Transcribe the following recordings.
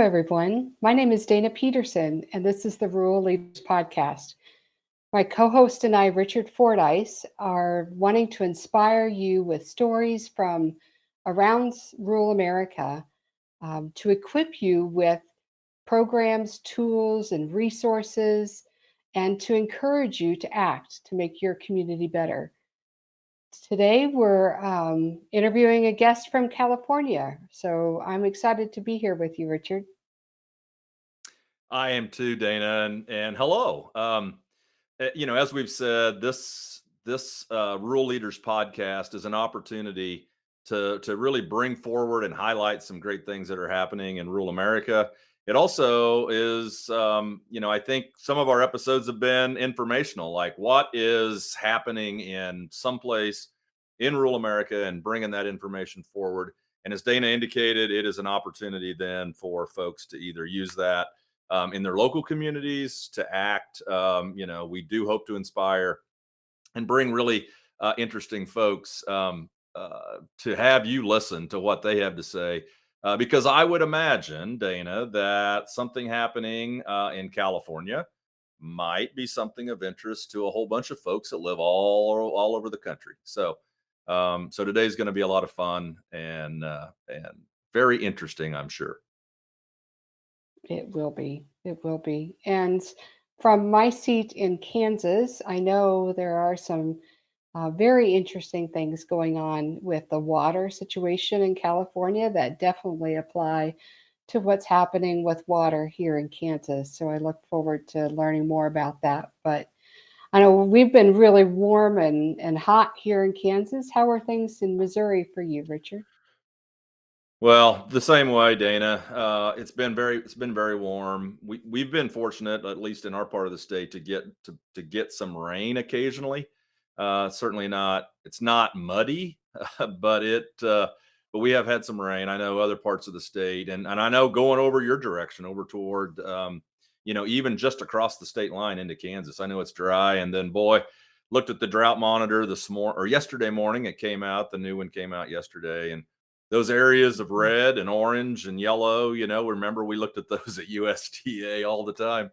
everyone. My name is Dana Peterson, and this is the Rural Leaders Podcast. My co host and I, Richard Fordyce, are wanting to inspire you with stories from around rural America to equip you with programs, tools, and resources, and to encourage you to act to make your community better. Today, we're interviewing a guest from California, so I'm excited to be here with you, Richard. I am too, Dana, and hello. As we've said, this Rural Leaders podcast is an opportunity to really bring forward and highlight some great things that are happening in rural America. It also is, I think some of our episodes have been informational, like what is happening in someplace in rural America, and bringing that information forward. And as Dana indicated, it is an opportunity then for folks to either use that in their local communities to act. We do hope to inspire and bring really interesting folks to have you listen to what they have to say. Because I would imagine, Dana, that something happening in California might be something of interest to a whole bunch of folks that live all over the country. So today's going to be a lot of fun and very interesting, I'm sure. It will be. It will be. And from my seat in Kansas, I know there are some very interesting things going on with the water situation in California that definitely apply to what's happening with water here in Kansas. So I look forward to learning more about that. But I know we've been really warm and hot here in Kansas. How are things in Missouri for you, Richard? Well, the same way, Dana. It's been very warm. We've been fortunate, at least in our part of the state, to get some rain occasionally. Certainly not. It's not muddy, but we have had some rain. I know other parts of the state, and I know going over your direction, over toward even just across the state line into Kansas. I know it's dry, and then boy, looked at the drought monitor this morning or yesterday morning. It came out. The new one came out yesterday, and those areas of red and orange and yellow, remember we looked at those at USDA all the time.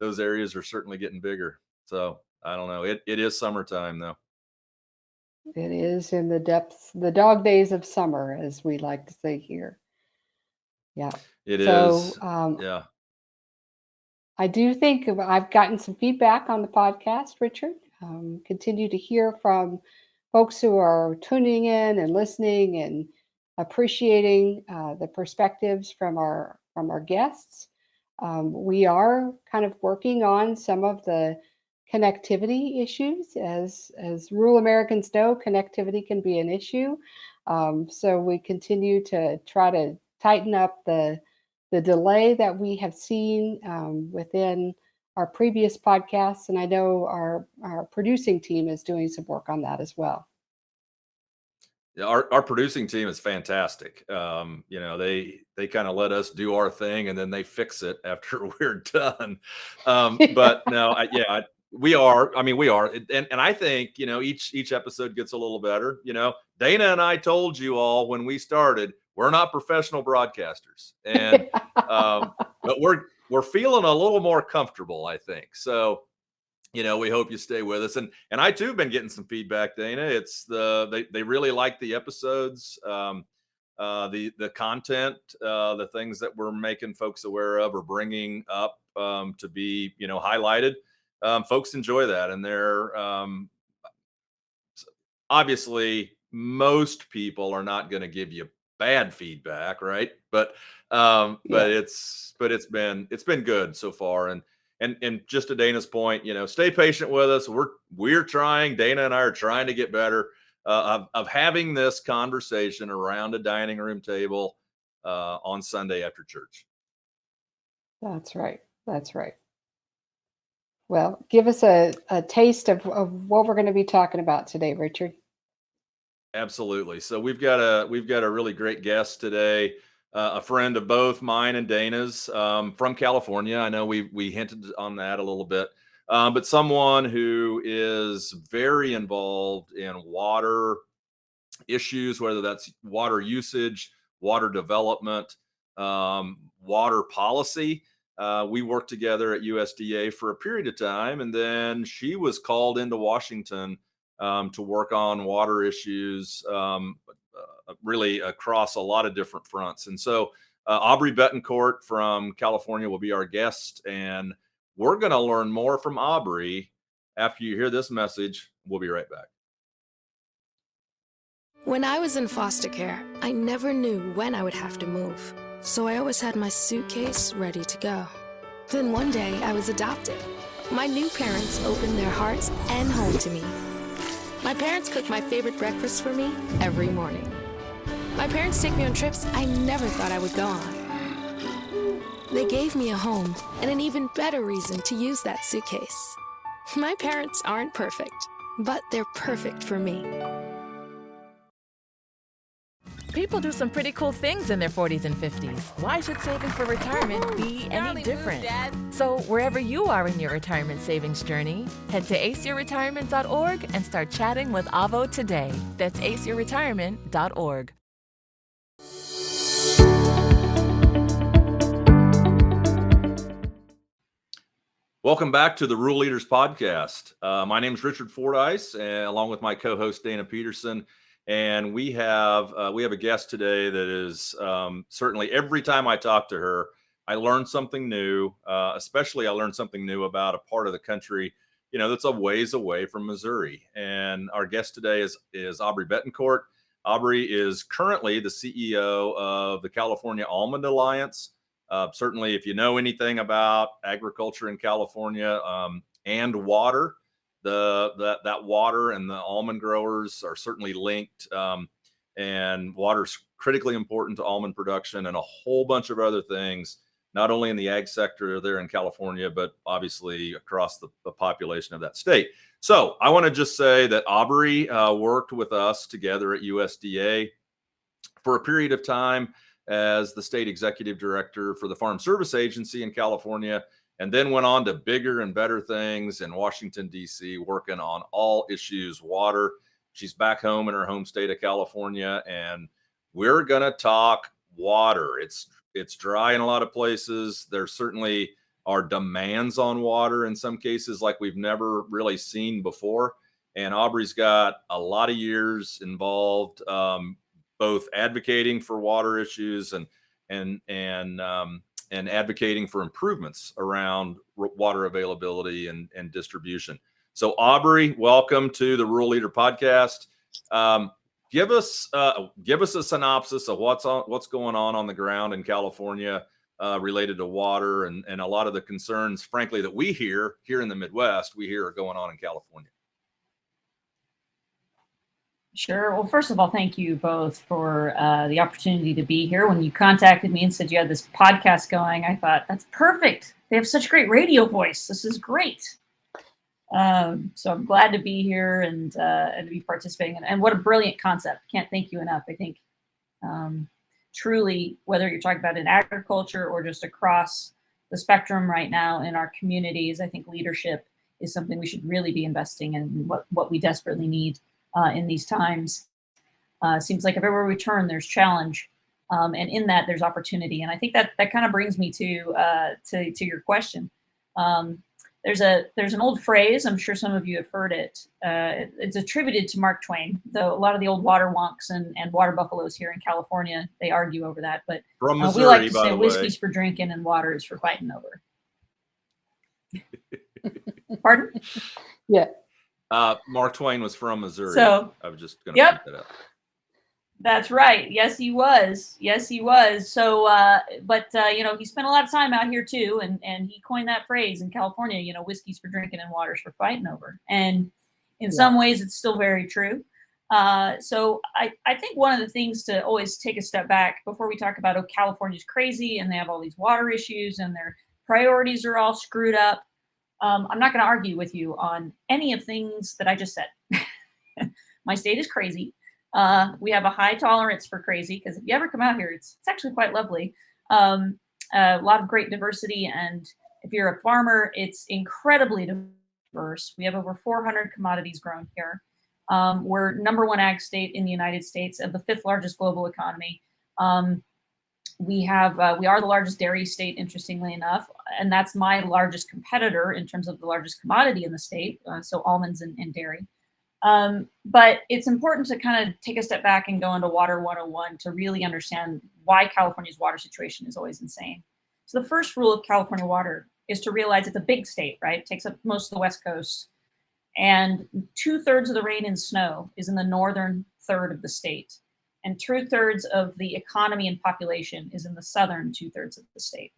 Those areas are certainly getting bigger. So I don't know. It is summertime though. It is in the depths, the dog days of summer, as we like to say here. Yeah. It So is. Yeah. I do think I've gotten some feedback on the podcast, Richard. Continue to hear from folks who are tuning in and listening and appreciating the perspectives from our guests. We are kind of working on some of the connectivity issues. As rural Americans know, connectivity can be an issue. So we continue to try to tighten up the delay that we have seen within our previous podcasts, and I know our producing team is doing some work on that as well. Yeah, our producing team is fantastic. They kind of let us do our thing, and then they fix it after we're done. But no, we are. I mean, we are, and I think each episode gets a little better. Dana and I told you all when we started, we're not professional broadcasters, and but we're feeling a little more comfortable, I think. So we hope you stay with us. And I too have been getting some feedback, Dana. It's they really like the episodes, the content, the things that we're making folks aware of or bringing up to be highlighted. Folks enjoy that, and they're obviously most people are not going to give you bad feedback, right? But Yeah, it's been good so far. And just to Dana's point, stay patient with us. We're trying. Dana and I are trying to get better of having this conversation around a dining room table on Sunday after church. that's right. That's right. Well, give us a taste of what we're going to be talking about today, Richard. Absolutely. So we've got a really great guest today, a friend of both mine and Dana's, from California. I know we hinted on that a little bit, but someone who is very involved in water issues, whether that's water usage, water development, water policy. We worked together at USDA for a period of time, and then she was called into Washington to work on water issues, really across a lot of different fronts. And so Aubrey Bettencourt from California will be our guest, and we're going to learn more from Aubrey after you hear this message. We'll be right back. When I was in foster care, I never knew when I would have to move, so I always had my suitcase ready to go. Then one day, I was adopted. My new parents opened their hearts and home to me. My parents cook my favorite breakfast for me every morning. My parents take me on trips I never thought I would go on. They gave me a home and an even better reason to use that suitcase. My parents aren't perfect, but they're perfect for me. People do some pretty cool things in their 40s and 50s. Why should saving for retirement be any different? So wherever you are in your retirement savings journey, head to aceyourretirement.org and start chatting with Avo today. That's aceyourretirement.org. Welcome back to the Rural Leaders Podcast. My name is Richard Fordyce, and along with my co-host Dana Peterson. And we have a guest today that is certainly, every time I talk to her, I learn something new. Especially, I learned something new about a part of the country, that's a ways away from Missouri. And our guest today is Aubrey Bettencourt. Aubrey is currently the CEO of the California Almond Alliance. Certainly, if you know anything about agriculture in California and water, that water and the almond growers are certainly linked, and water is critically important to almond production and a whole bunch of other things, not only in the ag sector there in California, but obviously across the population of that state. So I want to just say that Aubrey worked with us together at USDA for a period of time as the state executive director for the Farm Service Agency in California, and then went on to bigger and better things in Washington, D.C., working on all issues water. She's back home in her home state of California, and we're going to talk water. It's dry in a lot of places. There certainly are demands on water in some cases like we've never really seen before. And Aubrey's got a lot of years involved, both advocating for water issues and advocating for improvements around water availability and distribution. So Aubrey, welcome to the Rural Leader Podcast. Give us a synopsis of what's going on the ground in California related to water and a lot of the concerns, frankly, that we hear here in the Midwest, are going on in California. Sure. Well, first of all, thank you both for the opportunity to be here. When you contacted me and said you had this podcast going, I thought, that's perfect. They have such great radio voice. This is great. So I'm glad to be here and to be participating. And what a brilliant concept. Can't thank you enough. I think truly, whether you're talking about in agriculture or just across the spectrum right now in our communities, I think leadership is something we should really be investing in, what we desperately need in these times. Seems like everywhere we turn, there's challenge. And in that, there's opportunity. And I think that kind of brings me to your question. There's an old phrase, I'm sure some of you have heard it. It's attributed to Mark Twain, though a lot of the old water wonks and water buffaloes here in California, they argue over that. But from Missouri, we like to say whiskey's for drinking and water is for fighting over. Pardon? Yeah. Mark Twain was from Missouri. So I was just going to point that out. That's right. Yes, he was. So, but he spent a lot of time out here too, and he coined that phrase in California. Whiskey's for drinking and water's for fighting over. And in some ways, it's still very true. So I think one of the things to always take a step back before we talk about, California's crazy and they have all these water issues and their priorities are all screwed up. I'm not going to argue with you on any of things that I just said. My state is crazy. We have a high tolerance for crazy because if you ever come out here, it's actually quite lovely. A lot of great diversity. And if you're a farmer, it's incredibly diverse. We have over 400 commodities grown here. We're #1 ag state in the United States, of the 5th largest global economy. We are the largest dairy state, interestingly enough, and that's my largest competitor in terms of the largest commodity in the state, so almonds and dairy. But it's important to kind of take a step back and go into Water 101 to really understand why California's water situation is always insane. So the first rule of California water is to realize it's a big state, right? It takes up most of the West Coast, and 2/3 of the rain and snow is in the northern third of the state, and 2/3 of the economy and population is in the southern 2/3 of the state.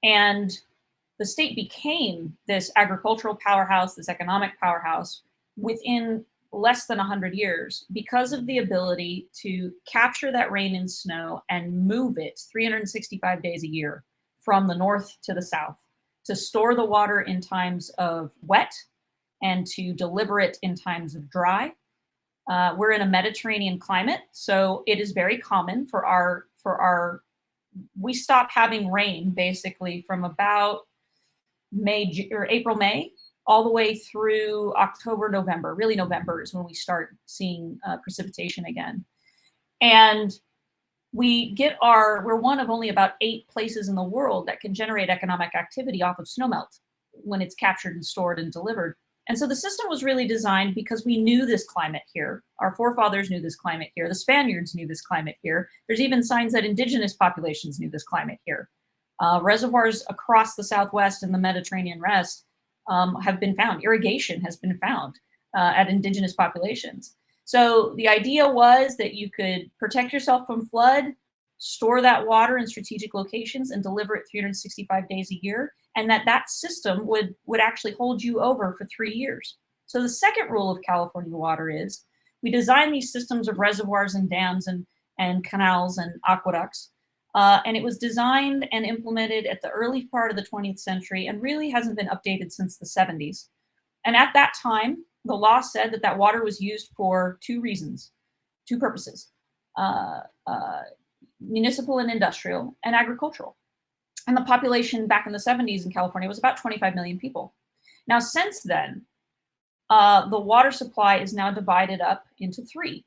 And the state became this agricultural powerhouse, this economic powerhouse, within less than 100 years because of the ability to capture that rain and snow and move it 365 days a year from the north to the south, to store the water in times of wet and to deliver it in times of dry. We're in a Mediterranean climate, so it is very common we stop having rain basically from about April, May, all the way through October, November. Really, November is when we start seeing precipitation again. And we're one of only about 8 places in the world that can generate economic activity off of snowmelt when it's captured and stored and delivered. And so the system was really designed because we knew this climate here. Our forefathers knew this climate here. The Spaniards knew this climate here. There's even signs that indigenous populations knew this climate here. Reservoirs across the Southwest and the Mediterranean rest have been found. Irrigation has been found at indigenous populations. So the idea was that you could protect yourself from flood, store that water in strategic locations, and deliver it 365 days a year, and that system would actually hold you over for 3 years. So the second rule of California water is we design these systems of reservoirs and dams and canals and aqueducts, and it was designed and implemented at the early part of the 20th century and really hasn't been updated since the 70s. And at that time, the law said that water was used for 2 purposes, municipal and industrial, and agricultural. And the population back in the 70s in California was about 25 million people. Now, since then, the water supply is now divided up into 3.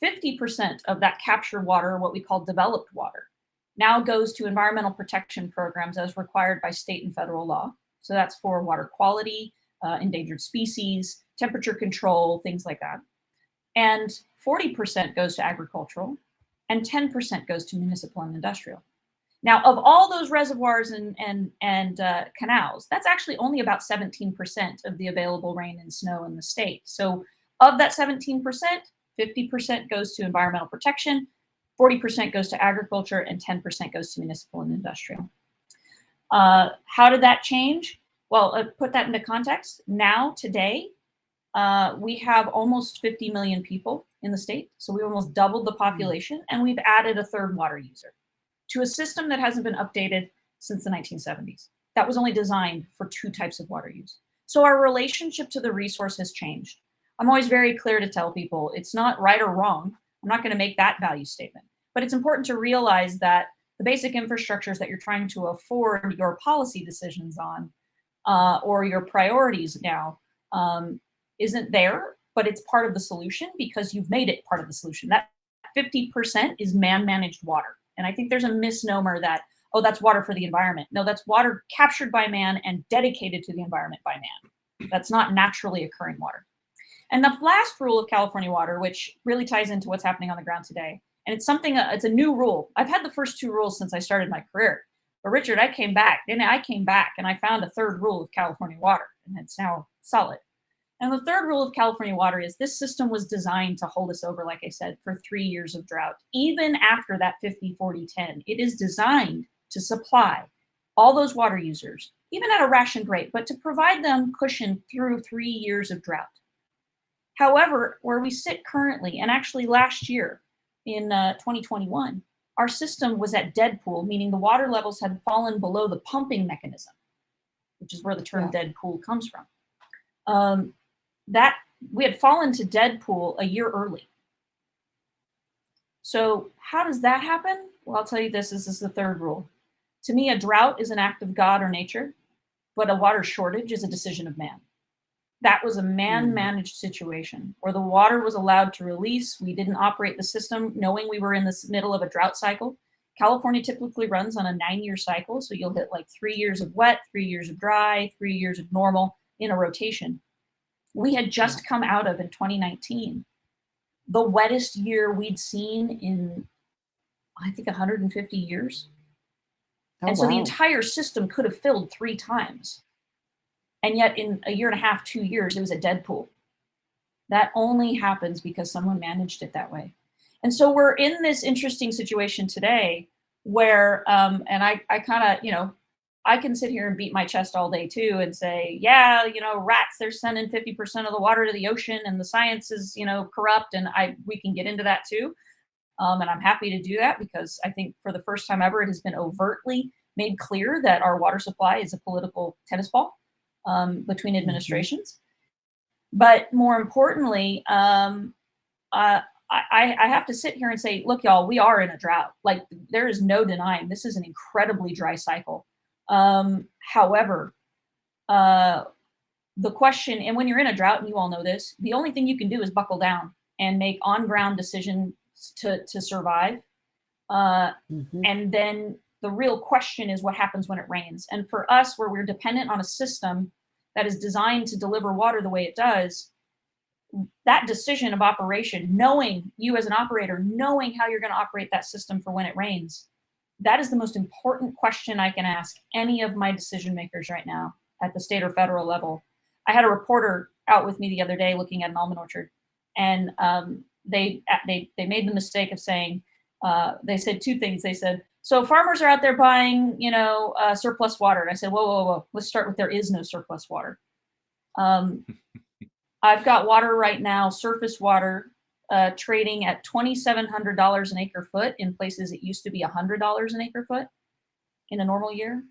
50% of that captured water, what we call developed water, now goes to environmental protection programs as required by state and federal law. So that's for water quality, endangered species, temperature control, things like that. And 40% goes to agricultural, and 10% goes to municipal and industrial. Now, of all those reservoirs and canals, that's actually only about 17% of the available rain and snow in the state. So of that 17%, 50% goes to environmental protection, 40% goes to agriculture, and 10% goes to municipal and industrial. How did that change? Well, put that into context. Now, today, we have almost 50 million people in the state. So we almost doubled the population, and we've added a third water user to a system that hasn't been updated since the 1970s. That was only designed for 2 types of water use. So our relationship to the resource has changed. I'm always very clear to tell people it's not right or wrong. I'm not going to make that value statement, but it's important to realize that the basic infrastructures that you're trying to afford your policy decisions on or your priorities now isn't there, but it's part of the solution because you've made it part of the solution. That 50% is man-managed water. And I think there's a misnomer that, oh, that's water for the environment. No, that's water captured by man and dedicated to the environment by man. That's not naturally occurring water. And the last rule of California water, which really ties into what's happening on the ground today, and it's a new rule. I've had the first 2 rules since I started my career. But Richard, I came back and I found a third rule of California water, and it's now solid. And the third rule of California water is this system was designed to hold us over, like I said, for 3 years of drought. Even after that 50-40-10, it is designed to supply all those water users, even at a rationed rate, but to provide them cushion through 3 years of drought. However, where we sit currently, and actually last year in 2021, our system was at dead pool, meaning the water levels had fallen below the pumping mechanism, which is where the term dead pool comes from. That we had fallen to dead pool a year early. So how does that happen? Well, I'll tell you this is the third rule. To me, a drought is an act of God or nature, but a water shortage is a decision of man. That was a man-managed situation where the water was allowed to release. We didn't operate the system knowing we were in the middle of a drought cycle. California typically runs on a 9-year cycle. So you'll hit like 3 years of wet, 3 years of dry, 3 years of normal in a rotation. We had just come out of, in 2019, the wettest year we'd seen in, I think, 150 years. And so the entire system could have filled 3 times. And yet in a year and a half, 2 years, it was a dead pool. That only happens because someone managed it that way. And so we're in this interesting situation today where, and I kind of, I can sit here and beat my chest all day too and say, yeah, rats, they're sending 50% of the water to the ocean and the science is, corrupt. And we can get into that too. And I'm happy to do that because I think for the first time ever, it has been overtly made clear that our water supply is a political tennis ball between administrations. But more importantly, I have to sit here and say, look, y'all, we are in a drought. Like, there is no denying this is an incredibly dry cycle. However, the question, and when you're in a drought, and you all know this, the only thing you can do is buckle down and make on-ground decisions to survive. And then the real question is what happens when it rains. And for us, where we're dependent on a system that is designed to deliver water the way it does, that decision of operation, knowing you as an operator, knowing how you're going to operate that system for when it rains, that is the most important question I can ask any of my decision makers right now at the state or federal level. I had a reporter out with me the other day looking at an almond orchard, and they made the mistake of saying, they said 2 things. They said, so farmers are out there buying, surplus water. And I said, whoa. Let's start with there is no surplus water. I've got water right now, surface water, trading at $2,700 an acre foot in places it used to be $100 an acre foot in a normal year.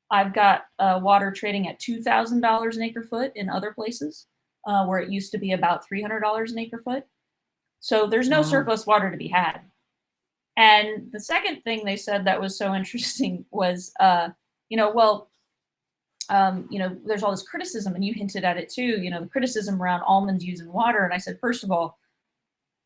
I've got water trading at $2,000 an acre foot in other places where it used to be about $300 an acre foot. So there's no surplus water to be had. And the second thing they said that was so interesting was, there's all this criticism, and you hinted at it too, the criticism around almonds using water. And I said, first of all,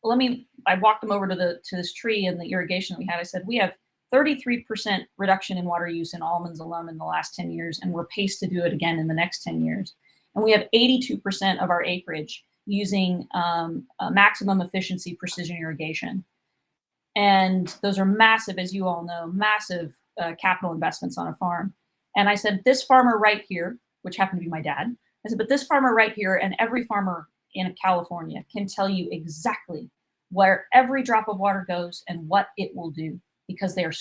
I walked them over to this tree and the irrigation that we had. I said, we have 33% reduction in water use in almonds alone in the last 10 years, and we're paced to do it again in the next 10 years. And we have 82% of our acreage using maximum efficiency precision irrigation. And those are massive, as you all know, massive capital investments on a farm. And I said, this farmer right here, which happened to be my dad, I said, but this farmer right here and every farmer in California can tell you exactly where every drop of water goes and what it will do, because they are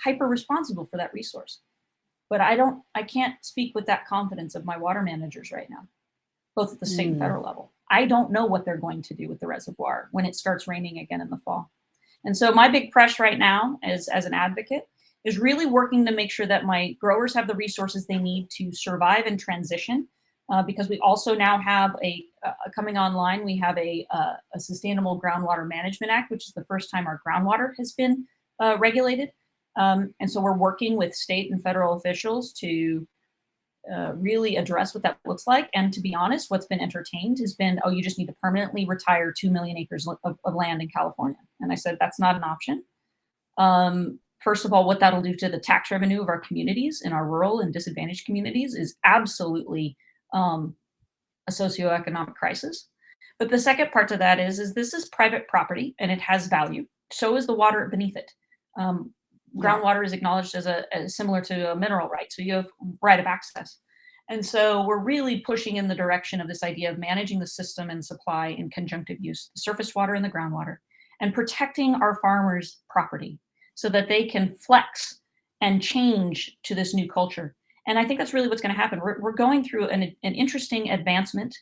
hyper responsible for that resource. But I can't speak with that confidence of my water managers right now, both at the state and federal level. I don't know what they're going to do with the reservoir when it starts raining again in the fall. And so my big press right now as an advocate is really working to make sure that my growers have the resources they need to survive and transition, because we also now have coming online, we have a Sustainable Groundwater Management Act, which is the first time our groundwater has been regulated. And so we're working with state and federal officials to really address what that looks like. And to be honest, what's been entertained has been, you just need to permanently retire 2 million acres of land in California. And I said, that's not an option. First of all, what that'll do to the tax revenue of our communities in our rural and disadvantaged communities is absolutely a socioeconomic crisis. But the second part to that is this is private property and it has value. So is the water beneath it. Groundwater is acknowledged as similar to a mineral right. So you have right of access. And so we're really pushing in the direction of this idea of managing the system and supply in conjunctive use, the surface water and the groundwater, and protecting our farmers' property so that they can flex and change to this new culture. And I think that's really what's going to happen. We're going through an interesting advancement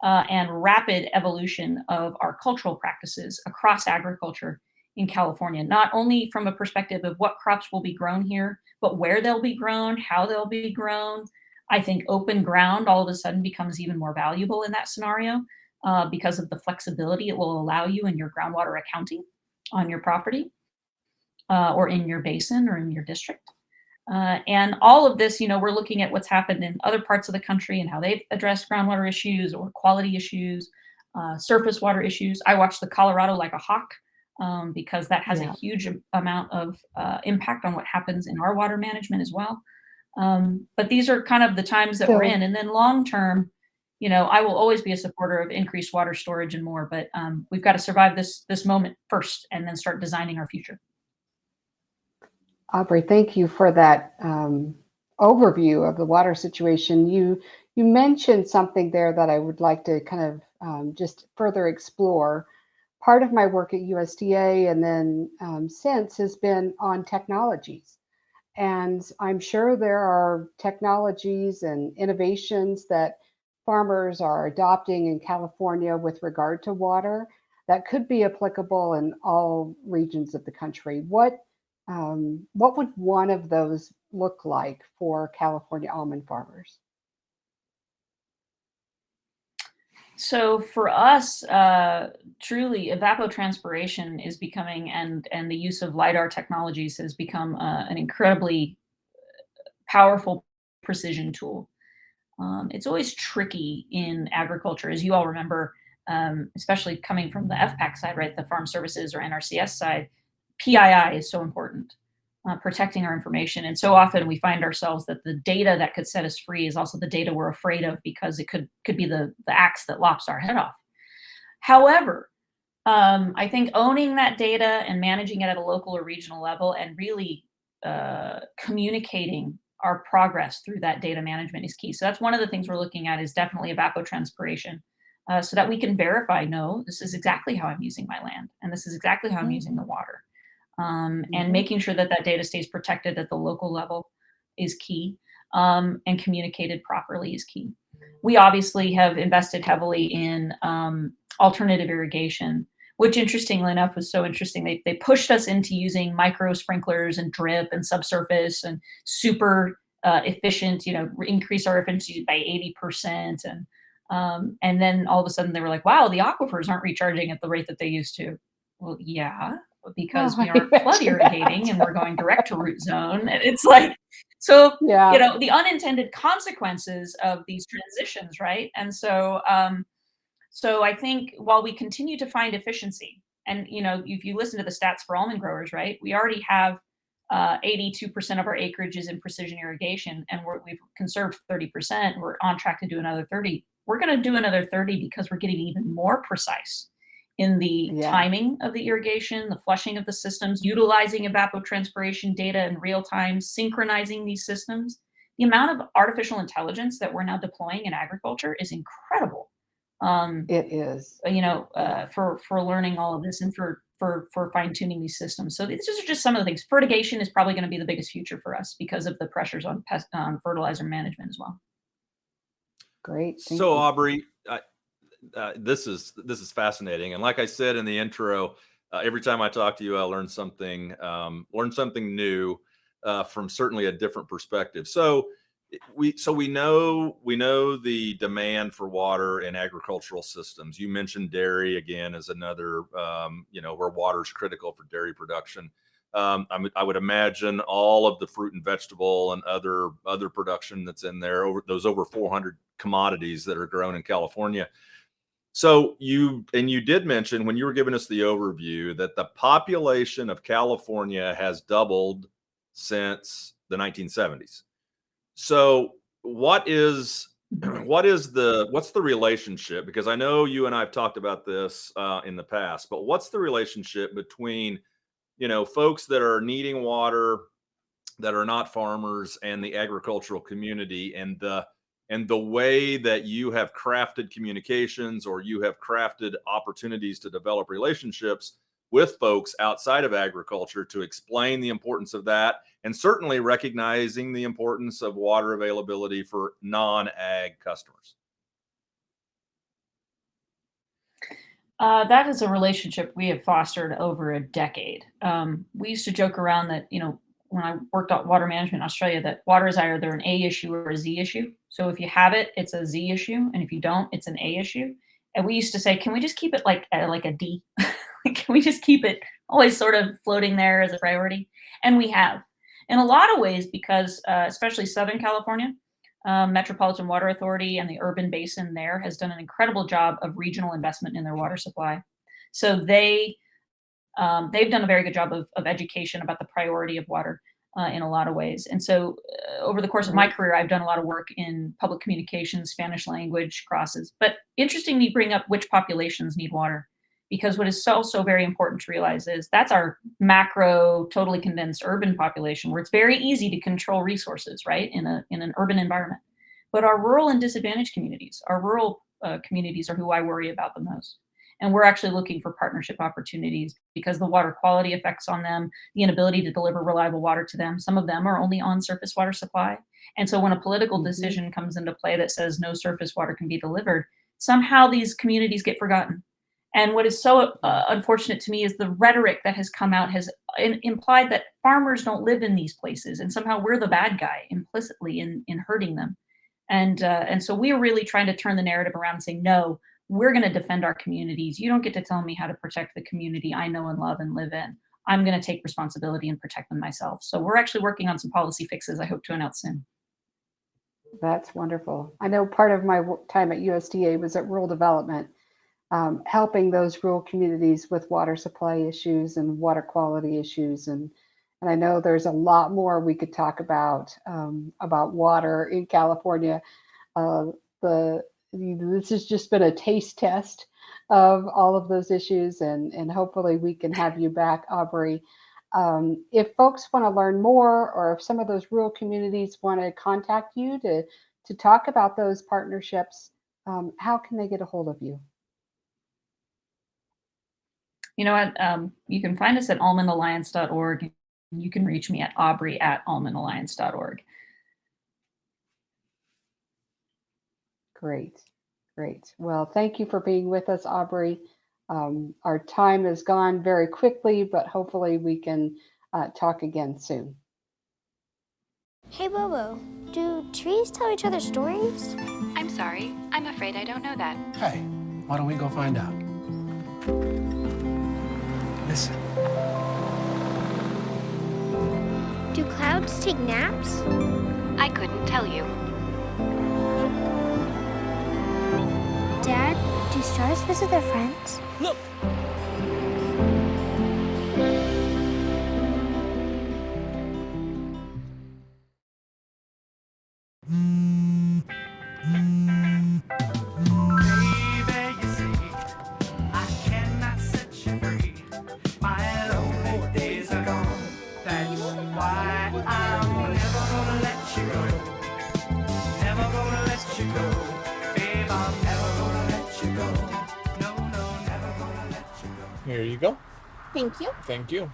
and rapid evolution of our cultural practices across agriculture in California, not only from a perspective of what crops will be grown here, but where they'll be grown, how they'll be grown. I think open ground all of a sudden becomes even more valuable in that scenario because of the flexibility it will allow you in your groundwater accounting on your property or in your basin or in your district. And all of this, we're looking at what's happened in other parts of the country and how they've addressed groundwater issues or quality issues, surface water issues. I watched the Colorado like a hawk. because that has Yeah. a huge amount of impact on what happens in our water management as well. But these are kind of the times that we're So in. And then long term, I will always be a supporter of increased water storage and more, but we've got to survive this moment first and then start designing our future. Aubrey, thank you for that overview of the water situation. You mentioned something there that I would like to kind of just further explore. Part of my work at USDA and then since has been on technologies. And I'm sure there are technologies and innovations that farmers are adopting in California with regard to water that could be applicable in all regions of the country. What would one of those look like for California almond farmers? So for us, truly, evapotranspiration is becoming, and the use of LiDAR technologies has become an incredibly powerful precision tool. It's always tricky in agriculture, as you all remember, especially coming from the FPAC side, right? The Farm Services or NRCS side, PII is so important. Protecting our information. And so often we find ourselves that the data that could set us free is also the data we're afraid of because it could be the axe that lops our head off. However, I think owning that data and managing it at a local or regional level and really communicating our progress through that data management is key. So that's one of the things we're looking at is definitely evapotranspiration so that we can verify, no, this is exactly how I'm using my land and this is exactly how I'm using the water. And making sure that that data stays protected at the local level is key, and communicated properly is key. We obviously have invested heavily in alternative irrigation, which interestingly enough was so interesting. They pushed us into using micro sprinklers and drip and subsurface and super efficient, increase our efficiency by 80%. And then all of a sudden they were like, wow, the aquifers aren't recharging at the rate that they used to. Well, yeah, because we aren't flood irrigating and we're going direct to root zone. And it's like, so, Yeah. the unintended consequences of these transitions, right? And so, so I think while we continue to find efficiency, and if you listen to the stats for almond growers, right, we already have 82% of our acreage is in precision irrigation, and we've conserved 30%. We're on track to do another 30. We're going to do another 30 because we're getting even more precise in the timing of the irrigation, the flushing of the systems, utilizing evapotranspiration data in real time, synchronizing these systems. The amount of artificial intelligence that we're now deploying in agriculture is incredible. It is. For learning all of this and for fine tuning these systems. So these are just some of the things. Fertigation is probably going to be the biggest future for us because of the pressures on fertilizer management as well. Great. Thank So you. Aubrey, this is fascinating, and like I said in the intro, every time I talk to you, I learn something new from certainly a different perspective. So we know the demand for water in agricultural systems. You mentioned dairy again as another, where water is critical for dairy production. I would imagine all of the fruit and vegetable and other production that's in there, over 400 commodities that are grown in California. So you did mention when you were giving us the overview that the population of California has doubled since the 1970s. So what's the relationship? Because I know you and I have talked about this in the past, but what's the relationship between, folks that are needing water that are not farmers and the agricultural community and the way that you have crafted communications or you have crafted opportunities to develop relationships with folks outside of agriculture to explain the importance of that, and certainly recognizing the importance of water availability for non-ag customers? That is a relationship we have fostered over a decade. We used to joke around that, when I worked on water management in Australia, that water is either an A issue or a Z issue. So if you have it, it's a Z issue. And if you don't, it's an A issue. And we used to say, can we just keep it like a D? Can we just keep it always sort of floating there as a priority? And we have. In a lot of ways, because especially Southern California, Metropolitan Water Authority and the urban basin there has done an incredible job of regional investment in their water supply. So they they've done a very good job of education about the priority of water in a lot of ways. And so over the course of my career, I've done a lot of work in public communications, Spanish language crosses. But interestingly, you bring up which populations need water, because what is so very important to realize is that's our macro, totally condensed urban population, where it's very easy to control resources, right, in an urban environment. But our rural and disadvantaged communities, our rural communities are who I worry about the most. And we're actually looking for partnership opportunities because the water quality effects on them, the inability to deliver reliable water to them, some of them are only on surface water supply. And so when a political decision comes into play that says no surface water can be delivered, somehow these communities get forgotten. And what is so unfortunate to me is the rhetoric that has come out has implied that farmers don't live in these places, and somehow we're the bad guy implicitly in hurting them. And so we are really trying to turn the narrative around and say, no, we're going to defend our communities. You don't get to tell me how to protect the community I know and love and live in. I'm going to take responsibility and protect them myself. So we're actually working on some policy fixes I hope to announce soon. That's wonderful. I know part of my time at USDA was at rural development, helping those rural communities with water supply issues and water quality issues. And I know there's a lot more we could talk about water in California. This has just been a taste test of all of those issues, and hopefully we can have you back, Aubrey. If folks want to learn more, or if some of those rural communities want to contact you to talk about those partnerships, how can they get a hold of you? You know what? You can find us at almondalliance.org. You can reach me at aubrey@almondalliance.org. Great. Well, thank you for being with us, Aubrey. Our time has gone very quickly, but hopefully we can talk again soon. Hey, Bobo, do trees tell each other stories? I'm sorry. I'm afraid I don't know that. Hey, why don't we go find out? Listen. Do clouds take naps? I couldn't tell you. Dad, do stars visit their friends? Look! Here you go. Thank you. Thank you.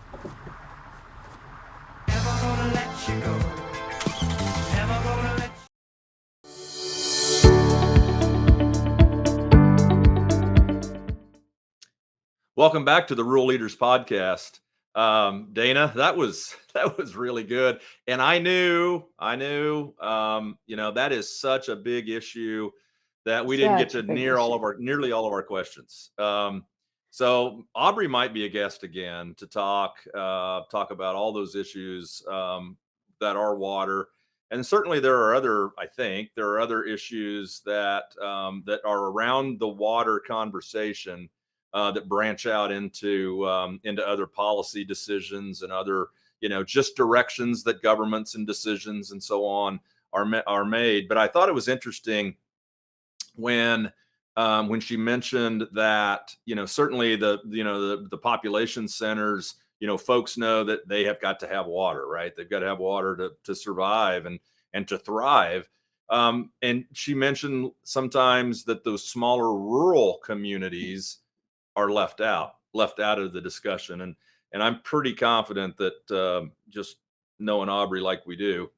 Welcome back to the Rural Leaders Podcast. Dana, that was really good. And I knew, that is such a big issue that we didn't get to nearly all of our questions. So Aubrey might be a guest again to talk about all those issues that are water. And certainly there are other issues that are around the water conversation that branch out into other policy decisions and other, just directions that governments and decisions and so on are made. But I thought it was interesting when she mentioned that, certainly the population centers, folks know that they have got to have water, right? They've got to have water to survive and to thrive. And she mentioned sometimes that those smaller rural communities are left out of the discussion. And I'm pretty confident that just knowing Aubrey like we do,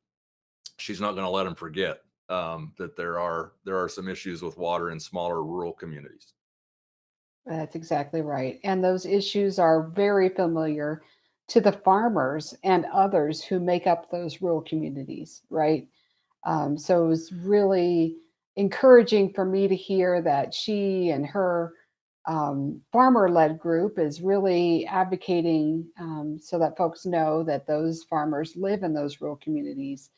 she's not going to let them forget that there are some issues with water in smaller rural communities. That's exactly right. And those issues are very familiar to the farmers and others who make up those rural communities, right? So it was really encouraging for me to hear that she and her farmer-led group is really advocating so that folks know that those farmers live in those rural communities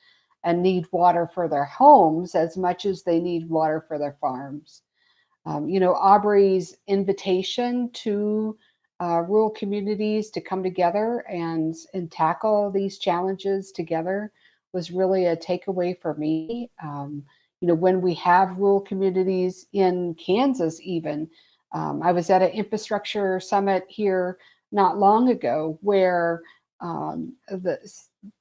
and need water for their homes as much as they need water for their farms. Aubrey's invitation to rural communities to come together and tackle these challenges together was really a takeaway for me. When we have rural communities in Kansas, even, I was at an infrastructure summit here not long ago where the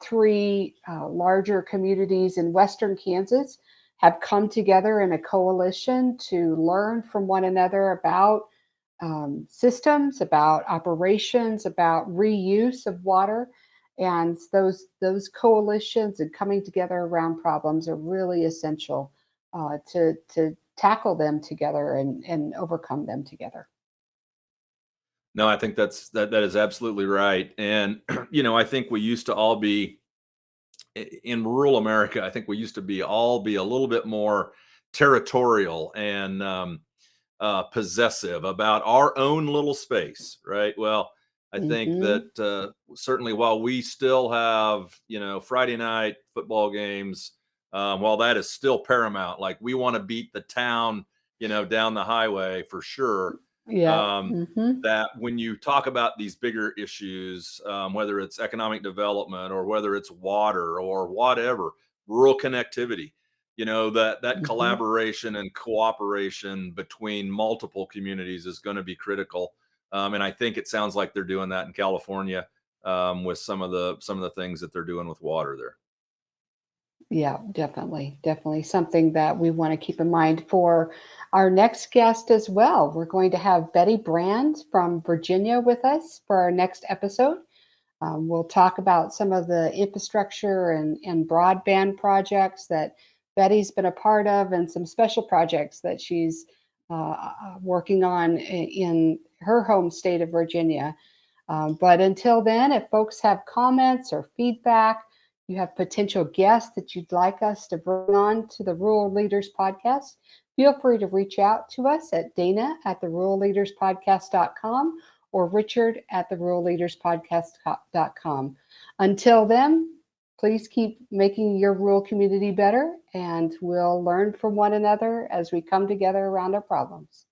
three larger communities in western Kansas have come together in a coalition to learn from one another about systems, about operations, about reuse of water. And those coalitions and coming together around problems are really essential to tackle them together and overcome them together. No, I think that is absolutely right. And I think we used to all be in rural America. I think we used to be a little bit more territorial and possessive about our own little space, right? Well, I think Hmm. that certainly while we still have, Friday night football games, while that is still paramount, like we want to beat the town, down the highway for sure. Yeah. Um, Hmm. that when you talk about these bigger issues, whether it's economic development or whether it's water or whatever, rural connectivity, that Hmm. collaboration and cooperation between multiple communities is going to be critical. And I think it sounds like they're doing that in California, with some of the things that they're doing with water there. Yeah, definitely. Definitely something that we want to keep in mind for our next guest as well. We're going to have Betty Brand from Virginia with us for our next episode. We'll talk about some of the infrastructure and broadband projects that Betty's been a part of and some special projects that she's working on in her home state of Virginia. But until then, if folks have comments or feedback, you have potential guests that you'd like us to bring on to the Rural Leaders Podcast, feel free to reach out to us at Dana at the ruralleaderspodcast.com or Richard at the ruralleaderspodcast.com. Until then, please keep making your rural community better, and we'll learn from one another as we come together around our problems.